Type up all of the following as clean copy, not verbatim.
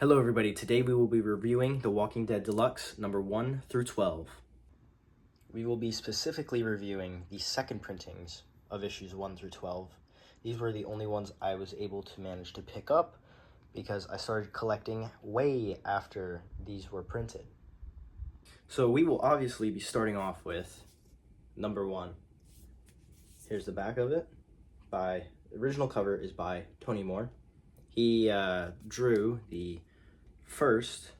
Hello everybody, today we will be reviewing The Walking Dead Deluxe number 1 through 12. We will be specifically reviewing the second printings of issues 1 through 12. These were the only ones I was able to manage to pick up because I started collecting way after these were printed. So we will obviously be starting off with number 1. Here's the back of it. The original cover is by Tony Moore. He drew the first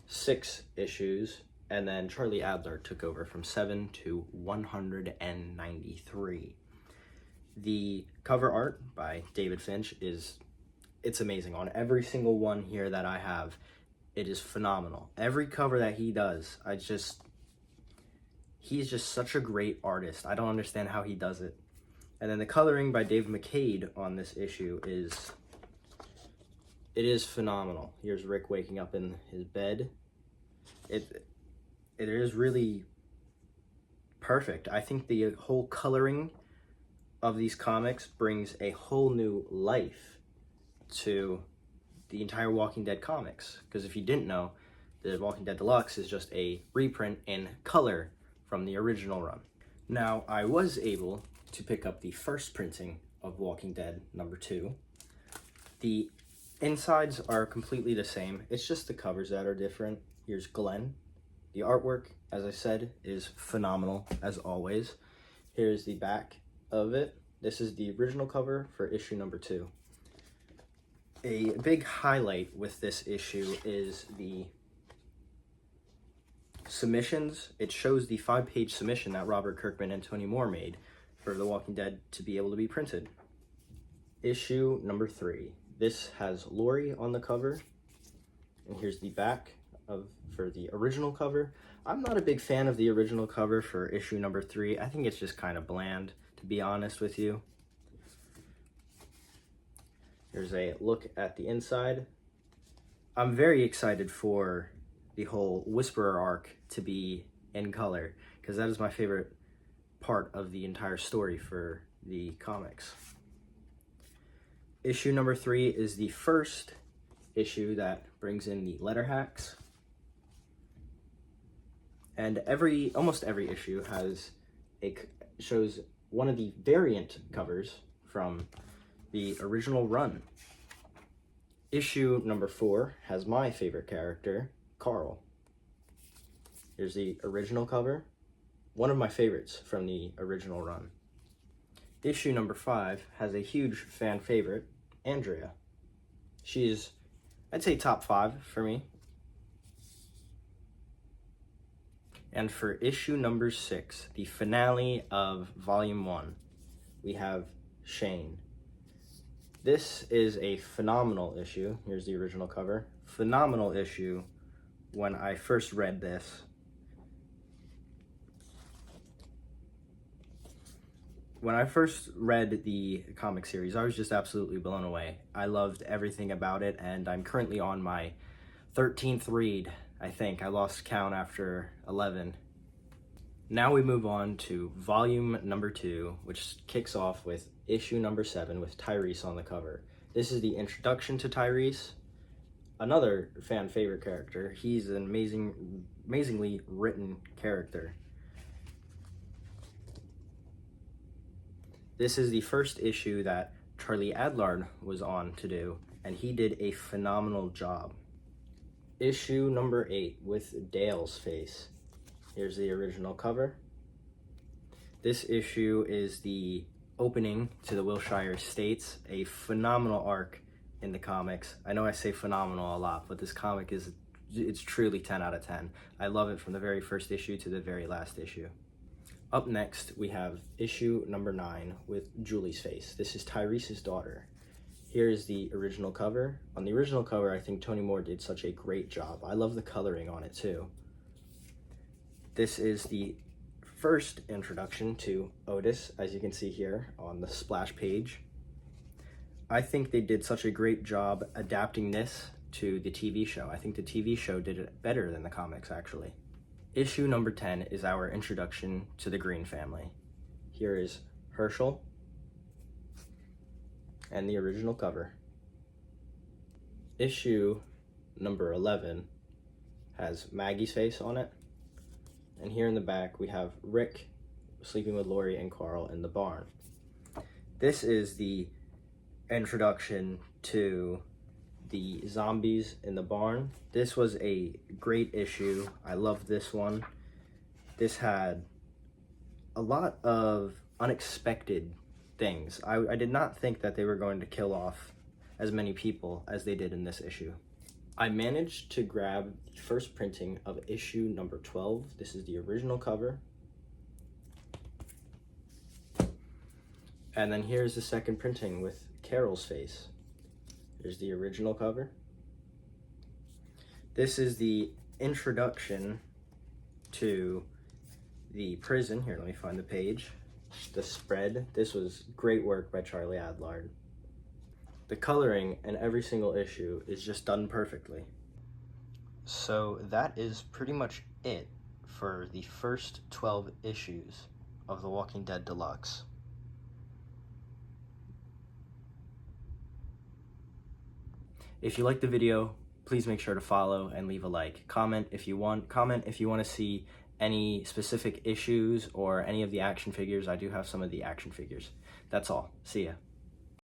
6 issues, and then Charlie Adler took over from 7 to 193. The cover art by David Finch it's amazing. On every single one here that I have, it is phenomenal. Every cover that he does, he's just such a great artist. I don't understand how he does it. And then the coloring by Dave McCade on this issue is phenomenal. Here's Rick waking up in his bed. It is really perfect. I think the whole coloring of these comics brings a whole new life to the entire Walking Dead comics. Because if you didn't know, the Walking Dead Deluxe is just a reprint in color from the original run. Now, I was able to pick up the first printing of Walking Dead number 2. The insides are completely the same. It's just the covers that are different. Here's Glenn. The artwork, as I said, is phenomenal, as always. Here's the back of it. This is the original cover for issue number 2. A big highlight with this issue is the submissions. It shows the 5-page submission that Robert Kirkman and Tony Moore made for The Walking Dead to be able to be printed. Issue number 3. This has Lori on the cover, and here's the back for the original cover. I'm not a big fan of the original cover for issue number 3. I think it's just kind of bland, to be honest with you. Here's a look at the inside. I'm very excited for the whole Whisperer arc to be in color, because that is my favorite part of the entire story for the comics. Issue number 3 is the first issue that brings in the letter hacks. And almost every issue shows one of the variant covers from the original run. Issue number 4 has my favorite character, Carl. Here's the original cover, one of my favorites from the original run. Issue number 5 has a huge fan favorite, Andrea. She's, I'd say, top 5 for me. And for issue number 6, the finale of Volume 1, we have Shane. This is a phenomenal issue. Here's the original cover. Phenomenal issue when I first read this. When I first read the comic series, I was just absolutely blown away. I loved everything about it, and I'm currently on my 13th read, I think. I lost count after 11. Now we move on to volume number 2, which kicks off with issue number 7 with Tyrese on the cover. This is the introduction to Tyrese, another fan favorite character. He's an amazingly written character. This is the first issue that Charlie Adler was on to do, and he did a phenomenal job. Issue number 8 with Dale's face. Here's the original cover. This issue is the opening to the Wilshire Estates, a phenomenal arc in the comics. I know I say phenomenal a lot, but this comic it's truly 10 out of 10. I love it from the very first issue to the very last issue. Up next, we have issue number 9 with Julie's face. This is Tyrese's daughter. Here's the original cover. On the original cover, I think Tony Moore did such a great job. I love the coloring on it too. This is the first introduction to Otis, as you can see here on the splash page. I think they did such a great job adapting this to the TV show. I think the TV show did it better than the comics, actually. Issue number 10 is our introduction to the Green family. Here is Herschel and the original cover. Issue number 11 has Maggie's face on it. And here in the back, we have Rick sleeping with Lori and Carl in the barn. This is the introduction to the zombies in the barn. This was a great issue. I love this one. This had a lot of unexpected things. I did not think that they were going to kill off as many people as they did in this issue. I managed to grab the first printing of issue number 12. This is the original cover. And then here's the second printing with Carol's face. Here's the original cover. This is the introduction to the prison. Here, let me find the page. The spread. This was great work by Charlie Adlard. The coloring in every single issue is just done perfectly. So that is pretty much it for the first 12 issues of The Walking Dead Deluxe. If you liked the video, please make sure to follow and leave a like. Comment if you want to see any specific issues or any of the action figures. I do have some of the action figures. That's all. See ya.